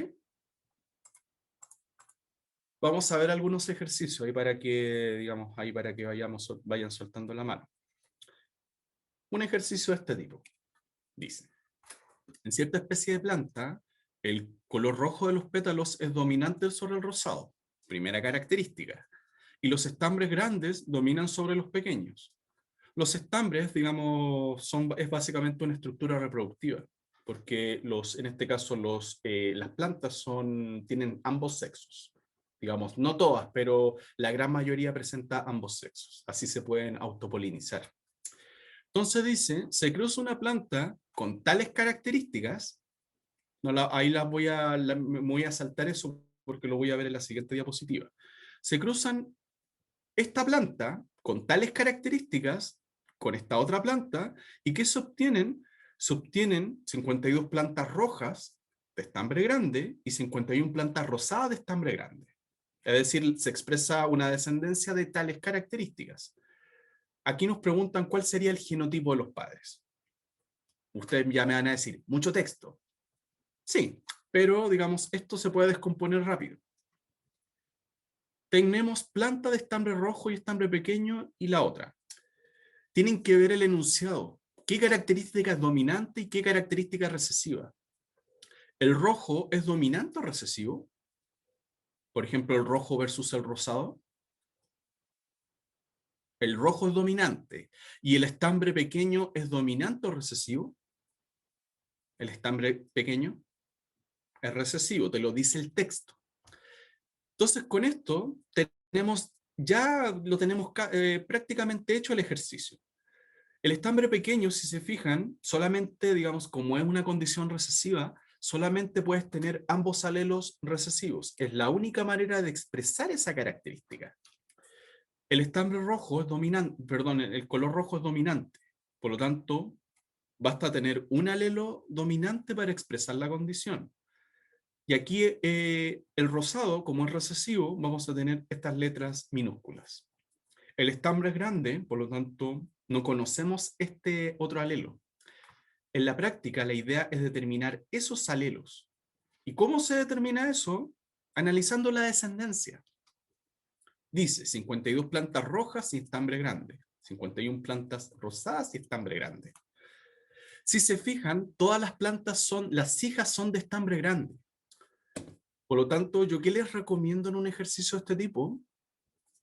Vamos a ver algunos ejercicios ahí para que, digamos, ahí para que vayan soltando la mano. Un ejercicio de este tipo. Dice, en cierta especie de planta, el color rojo de los pétalos es dominante sobre el rosado, primera característica, y los estambres grandes dominan sobre los pequeños. Los estambres, digamos, es básicamente una estructura reproductiva, porque en este caso las plantas tienen ambos sexos. Digamos, no todas, pero la gran mayoría presenta ambos sexos. Así se pueden autopolinizar. Entonces dice, se cruza una planta con tales características, ahí me voy a saltar eso porque lo voy a ver en la siguiente diapositiva. Se cruzan esta planta con tales características con esta otra planta, ¿y qué se obtienen? Se obtienen 52 plantas rojas de estambre grande y 51 plantas rosadas de estambre grande. Es decir, se expresa una descendencia de tales características. Aquí nos preguntan cuál sería el genotipo de los padres. Ustedes ya me van a decir, mucho texto. Sí, pero digamos, esto se puede descomponer rápido. Tenemos planta de estambre rojo y estambre pequeño y la otra. Tienen que ver el enunciado. ¿Qué característica es dominante y qué característica es recesiva? ¿El rojo es dominante o recesivo? Por ejemplo, el rojo versus el rosado. El rojo es dominante. ¿Y el estambre pequeño es dominante o recesivo? El estambre pequeño es recesivo, te lo dice el texto. Entonces, con esto ya lo tenemos prácticamente hecho el ejercicio. El estambre pequeño, si se fijan, solamente, digamos, como es una condición recesiva, solamente puedes tener ambos alelos recesivos. Es la única manera de expresar esa característica. El estambre rojo es dominante, perdón, el color rojo es dominante. Por lo tanto, basta tener un alelo dominante para expresar la condición. Y aquí el rosado, como es recesivo, vamos a tener estas letras minúsculas. El estambre es grande, por lo tanto, no conocemos este otro alelo. En la práctica, la idea es determinar esos alelos. ¿Y cómo se determina eso? Analizando la descendencia. Dice 52 plantas rojas y estambre grande, 51 plantas rosadas y estambre grande. Si se fijan, todas las hijas son de estambre grande. Por lo tanto, ¿yo qué les recomiendo en un ejercicio de este tipo?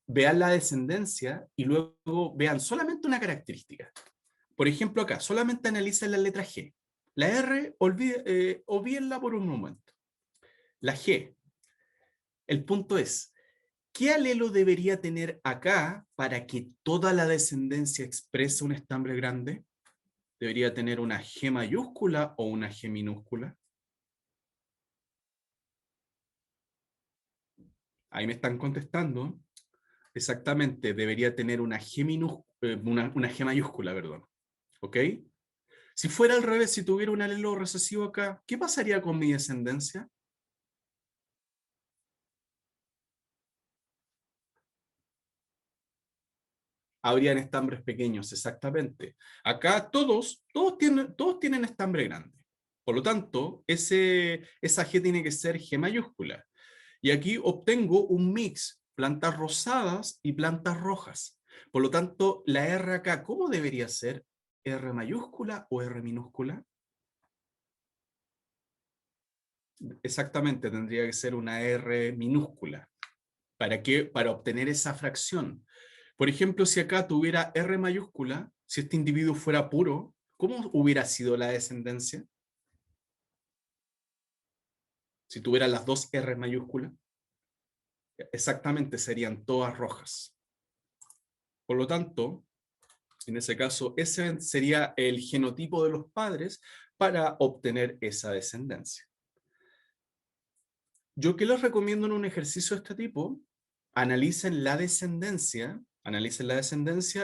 Vean la descendencia y luego vean solamente una característica. Por ejemplo, acá, solamente analiza la letra G. La R, olvídenla por un momento. La G. El punto es, ¿qué alelo debería tener acá para que toda la descendencia exprese un estambre grande? ¿Debería tener una G mayúscula o una G minúscula? Ahí me están contestando. Exactamente, debería tener una G una G mayúscula, perdón. ¿Ok? Si fuera al revés, si tuviera un alelo recesivo acá, ¿qué pasaría con mi descendencia? Habrían estambres pequeños, exactamente. Acá todos tienen estambre grande. Por lo tanto, esa G tiene que ser G mayúscula. Y aquí obtengo un mix, plantas rosadas y plantas rojas. Por lo tanto, la R acá, ¿cómo debería ser? ¿R mayúscula o R minúscula? Exactamente, tendría que ser una R minúscula. ¿Para qué? Para obtener esa fracción. Por ejemplo, si acá tuviera R mayúscula, si este individuo fuera puro, ¿cómo hubiera sido la descendencia? Si tuviera las dos R mayúsculas, exactamente serían todas rojas. Por lo tanto, en ese caso, ese sería el genotipo de los padres para obtener esa descendencia. ¿Yo qué les recomiendo en un ejercicio de este tipo? Analicen la descendencia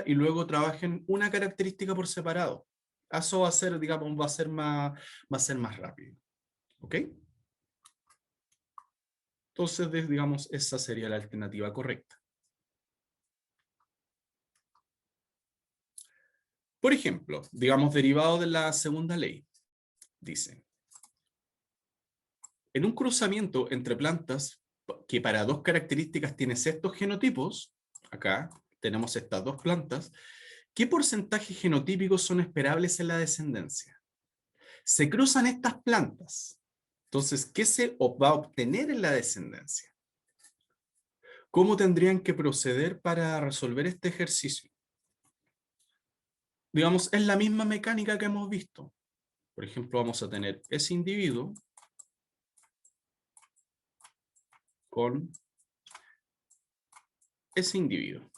y luego trabajen una característica por separado. Eso va a ser, digamos, va a ser más rápido. ¿Ok? Entonces, digamos, esa sería la alternativa correcta. Por ejemplo, digamos, derivado de la segunda ley, dice, en un cruzamiento entre plantas que para dos características tiene estos genotipos, acá tenemos estas dos plantas, ¿qué porcentaje genotípicos son esperables en la descendencia? Se cruzan estas plantas, entonces, ¿qué se va a obtener en la descendencia? ¿Cómo tendrían que proceder para resolver este ejercicio? Digamos, es la misma mecánica que hemos visto. Por ejemplo, vamos a tener ese individuo con ese individuo.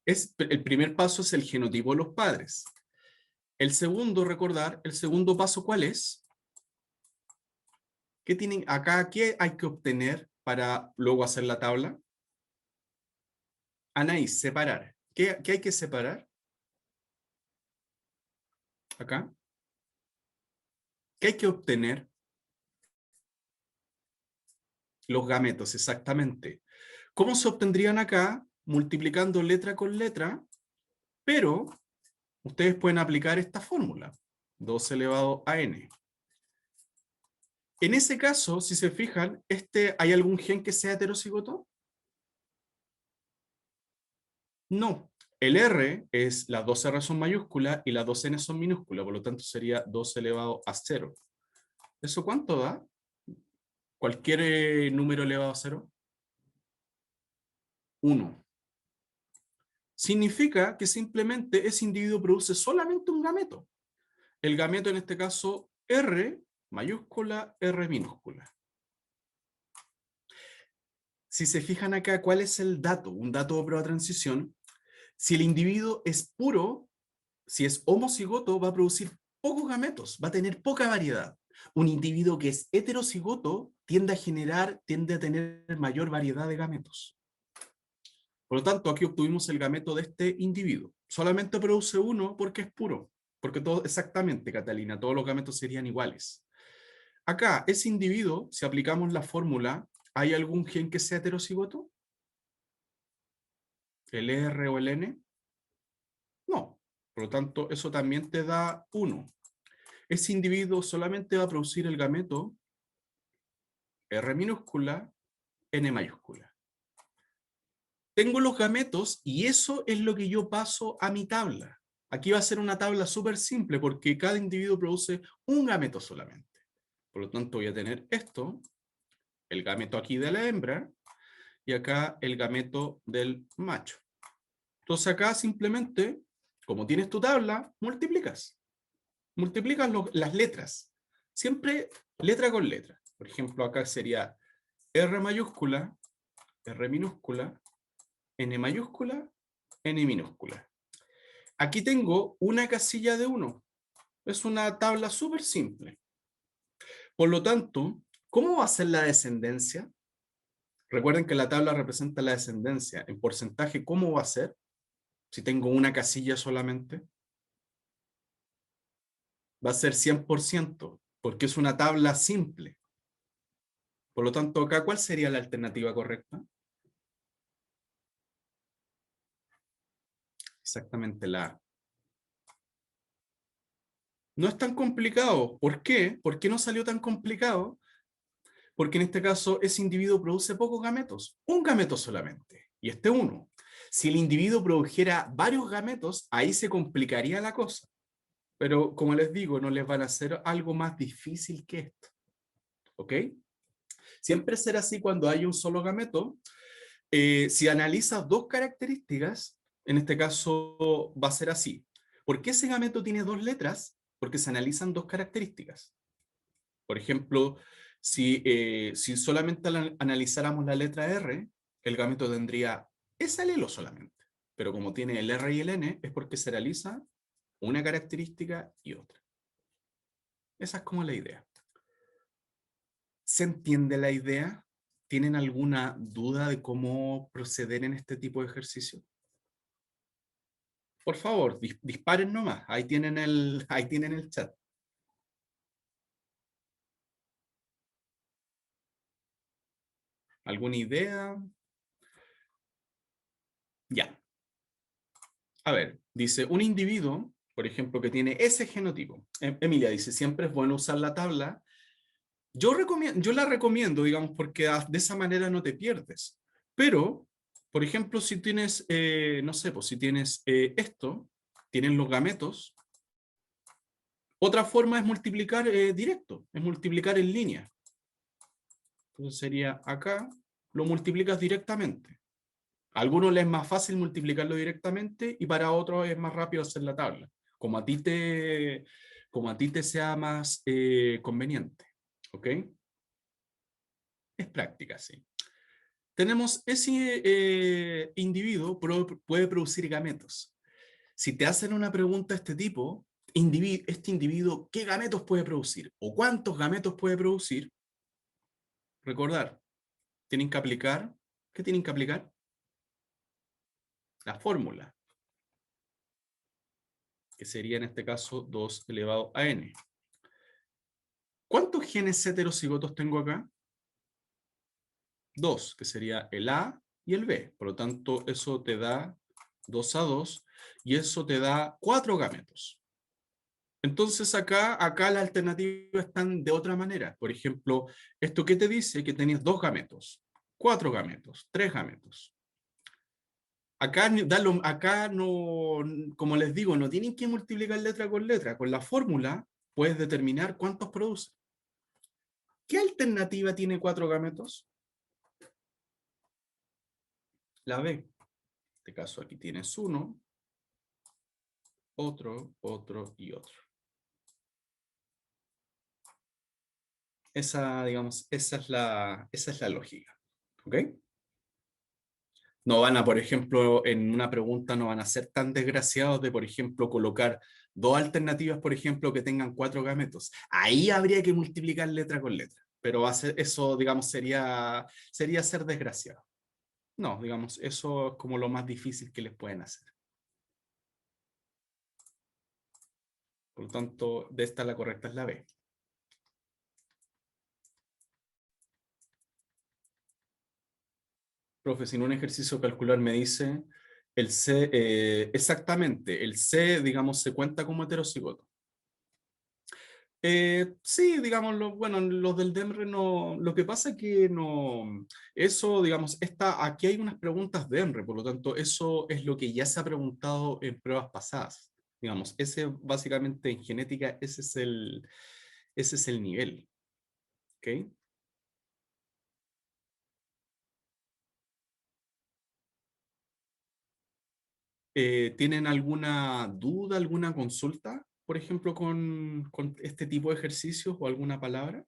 El primer paso es el genotipo de los padres. El segundo, recordar, el segundo paso, ¿cuál es? ¿Qué tienen acá? ¿Qué hay que obtener para luego hacer la tabla? Anaís, separar. ¿Qué hay que separar? Acá. ¿Qué hay que obtener? Los gametos, exactamente. ¿Cómo se obtendrían acá? Multiplicando letra con letra, pero ustedes pueden aplicar esta fórmula. 2 elevado a n. En ese caso, si se fijan, ¿hay algún gen que sea heterocigoto? No. El R las dos R son mayúsculas y las dos N son minúsculas, por lo tanto sería 2 elevado a 0. ¿Eso cuánto da? Cualquier número elevado a 0. 1. Significa que simplemente ese individuo produce solamente un gameto. El gameto en este caso R mayúscula, R minúscula. Si se fijan acá, ¿cuál es el dato? Un dato de prueba de transición. Si el individuo es puro, si es homocigoto, va a producir pocos gametos, va a tener poca variedad. Un individuo que es heterocigoto tiende a tener mayor variedad de gametos. Por lo tanto, aquí obtuvimos el gameto de este individuo. Solamente produce uno porque es puro. Porque todo, exactamente, Catalina, todos los gametos serían iguales. Acá, ese individuo, si aplicamos la fórmula, ¿hay algún gen que sea heterocigoto? ¿El R o el N? No. Por lo tanto, eso también te da 1. Ese individuo solamente va a producir el gameto R minúscula, N mayúscula. Tengo los gametos y eso es lo que yo paso a mi tabla. Aquí va a ser una tabla súper simple porque cada individuo produce un gameto solamente. Por lo tanto, voy a tener esto, el gameto aquí de la hembra, y acá el gameto del macho. Entonces acá simplemente Como tienes tu tabla, multiplicas. Multiplicas las letras. Siempre letra con letra. Por ejemplo, acá sería R mayúscula, R minúscula, N mayúscula, N minúscula. Aquí tengo una casilla de 1. Es una tabla súper simple. Por lo tanto, ¿cómo va a ser la descendencia? Recuerden que la tabla representa la descendencia. En porcentaje, ¿cómo va a ser? Si tengo una casilla solamente, va a ser 100%, porque es una tabla simple. Por lo tanto, acá, ¿cuál sería la alternativa correcta? Exactamente la A. No es tan complicado. ¿Por qué? ¿Por qué no salió tan complicado? Porque en este caso ese individuo produce pocos gametos, un gameto solamente, y este uno. Si el individuo produjera varios gametos, ahí se complicaría la cosa. Pero como les digo, no les van a hacer algo más difícil que esto. ¿Ok? Siempre será así cuando hay un solo gameto. Si analizas dos características, en este caso va a ser así. ¿Por qué ese gameto tiene dos letras? Porque se analizan dos características. Por ejemplo, si solamente analizáramos la letra R, el gameto tendría ese alelo solamente. Pero como tiene el R y el N, es porque se realiza una característica y otra. Esa es como la idea. ¿Se entiende la idea? ¿Tienen alguna duda de cómo proceder en este tipo de ejercicio? Por favor, disparen nomás. Ahí tienen el chat. ¿Alguna idea? Ya. A ver, dice, un individuo, por ejemplo, que tiene ese genotipo. Emilia dice, siempre es bueno usar la tabla. Yo la recomiendo, digamos, porque de esa manera no te pierdes. Pero, por ejemplo, si tienes, no sé, pues si tienes esto, tienen los gametos. Otra forma es multiplicar directo, es multiplicar en línea. Entonces sería acá, lo multiplicas directamente. A algunos les es más fácil multiplicarlo directamente y para otros es más rápido hacer la tabla, como a ti te sea más conveniente. ¿Ok? Es práctica, sí. Tenemos ese individuo puede producir gametos. Si te hacen una pregunta de este tipo, este individuo, ¿qué gametos puede producir? ¿O cuántos gametos puede producir? Recordar, tienen que aplicar, ¿qué tienen que aplicar? La fórmula, que sería en este caso 2 elevado a n. ¿Cuántos genes heterocigotos tengo acá? 2, que sería el A y el B. Por lo tanto, eso te da 2 a 2 y eso te da 4 gametos. Entonces acá las alternativas están de otra manera. Por ejemplo, ¿esto qué te dice? Que tenías 2 gametos, 4 gametos, 3 gametos. Acá no, como les digo, no tienen que multiplicar letra con letra. Con la fórmula puedes determinar cuántos produce. ¿Qué alternativa tiene 4 gametos? La B. En este caso aquí tienes uno, otro y otro. Digamos, esa es la lógica. ¿Ok? No van a, por ejemplo, en una pregunta no van a ser tan desgraciados de, por ejemplo, colocar dos alternativas, por ejemplo, que tengan 4 gametos. Ahí habría que multiplicar letra con letra. Pero eso, digamos, sería ser desgraciado. No, digamos, eso es como lo más difícil que les pueden hacer. Por lo tanto, de esta la correcta es la B. Profe, si en un ejercicio calcular me dice el C, exactamente, el C, digamos, se cuenta como heterocigoto. Sí, digamos, bueno, los del DEMRE no, lo que pasa es que no, eso, digamos, aquí hay unas preguntas DEMRE, por lo tanto, eso es lo que ya se ha preguntado en pruebas pasadas. Digamos, ese básicamente en genética, ese es el nivel. ¿Ok? ¿Tienen alguna duda, alguna consulta, por ejemplo, con este tipo de ejercicios o alguna palabra?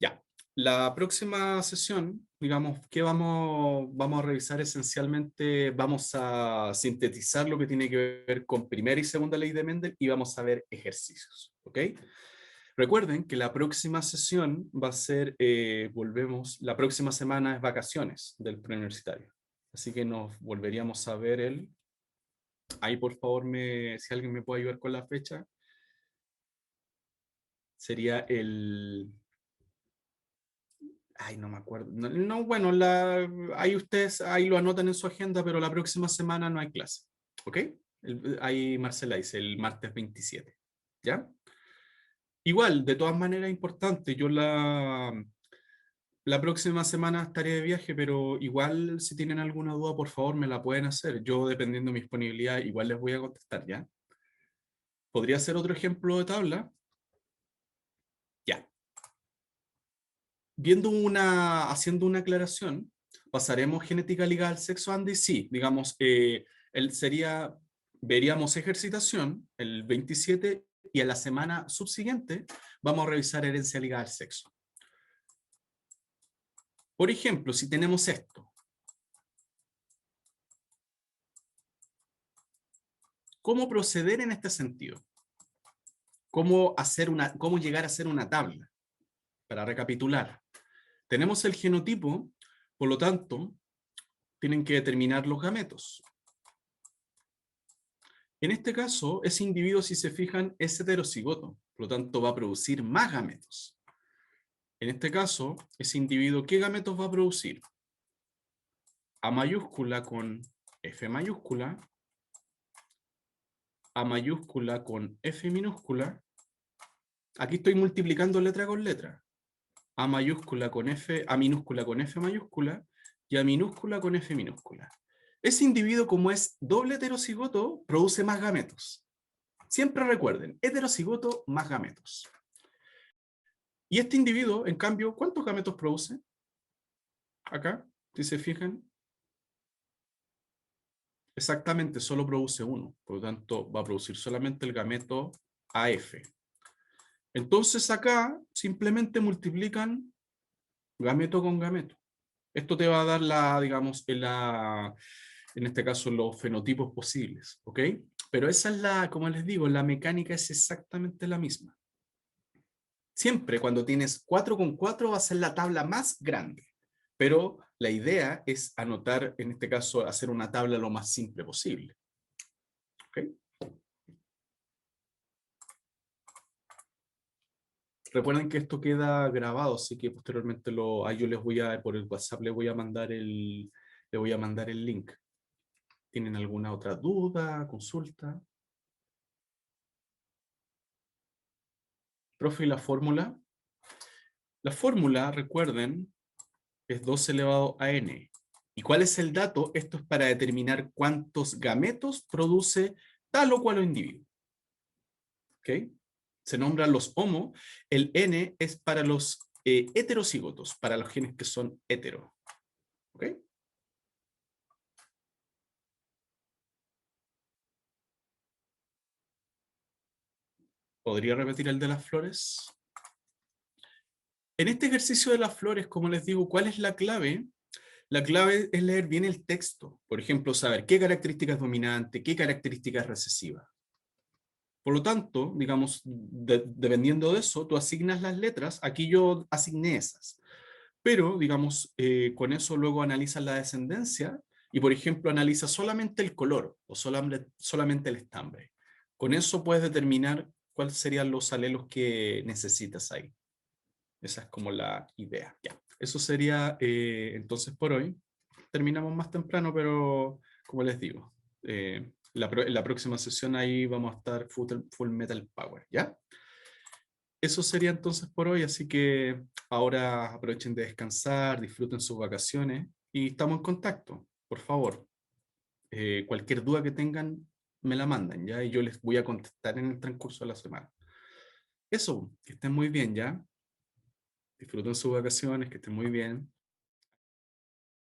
Ya. La próxima sesión, digamos, que vamos a revisar esencialmente, vamos a sintetizar lo que tiene que ver con primera y segunda ley de Mendel y vamos a ver ejercicios, ¿ok? Recuerden que la próxima sesión va a ser, volvemos, la próxima semana es vacaciones del preuniversitario. Así que nos volveríamos a ver ahí por favor, si alguien me puede ayudar con la fecha, sería ay, no me acuerdo. No, no, bueno, ahí ustedes, ahí lo anotan en su agenda, pero la próxima semana no hay clase. ¿Ok? Ahí Marcela dice, el martes 27. ¿Ya? Igual, de todas maneras, importante, la próxima semana estaré de viaje, pero igual si tienen alguna duda, por favor, me la pueden hacer. Yo, dependiendo de mi disponibilidad, igual les voy a contestar, ¿ya? ¿Podría ser otro ejemplo de tabla? Ya. Haciendo una aclaración, pasaremos genética ligada al sexo, Andy, sí, digamos, veríamos ejercitación el 27 y a la semana subsiguiente vamos a revisar herencia ligada al sexo. Por ejemplo, si tenemos esto, ¿cómo proceder en este sentido? ¿Cómo llegar a hacer una tabla? Para recapitular, tenemos el genotipo, por lo tanto, tienen que determinar los gametos. En este caso, ese individuo, si se fijan, es heterocigoto, por lo tanto va a producir más gametos. En este caso, ese individuo, ¿qué gametos va a producir? A mayúscula con F mayúscula, A mayúscula con F minúscula. Aquí estoy multiplicando letra con letra. A mayúscula con F, A minúscula con F mayúscula y A minúscula con F minúscula. Ese individuo, como es doble heterocigoto, produce más gametos. Siempre recuerden, heterocigoto más gametos. Y este individuo, en cambio, ¿cuántos gametos produce? Acá, si se fijan, exactamente, solo produce uno. Por lo tanto, va a producir solamente el gameto AF. Entonces acá simplemente multiplican gameto con gameto. Esto te va a dar digamos, en este caso, los fenotipos posibles, ¿ok? Pero esa es como les digo, la mecánica es exactamente la misma. Siempre cuando tienes 4 con 4 va a ser la tabla más grande, pero la idea es anotar, en este caso, hacer una tabla lo más simple posible. ¿Okay? Recuerden que esto queda grabado, así que posteriormente ahí yo por el WhatsApp le voy a mandar el link. ¿Tienen alguna otra duda, consulta? Profe, ¿y la fórmula? La fórmula, recuerden, es 2 elevado a n. ¿Y cuál es el dato? Esto es para determinar cuántos gametos produce tal o cual individuo. ¿Ok? Se nombran los homo. El N es para los heterocigotos, para los genes que son hetero. ¿Ok? ¿Podría repetir el de las flores? En este ejercicio de las flores, como les digo, ¿cuál es la clave? La clave es leer bien el texto. Por ejemplo, saber qué característica es dominante, qué característica es recesiva. Por lo tanto, digamos, dependiendo de eso, tú asignas las letras. Aquí yo asigné esas. Pero, digamos, con eso luego analizas la descendencia y, por ejemplo, analizas solamente el color o solamente el estambre. Con eso puedes determinar cuáles serían los alelos que necesitas ahí. Esa es como la idea. Ya. Eso sería entonces por hoy. Terminamos más temprano, pero como les digo, en la próxima sesión ahí vamos a estar full Metal Power, ¿ya? Eso sería entonces por hoy, así que ahora aprovechen de descansar, disfruten sus vacaciones y estamos en contacto, por favor. Cualquier duda que tengan, me la mandan, ¿ya? Y yo les voy a contestar en el transcurso de la semana. Eso, que estén muy bien, ¿ya? Disfruten sus vacaciones, que estén muy bien.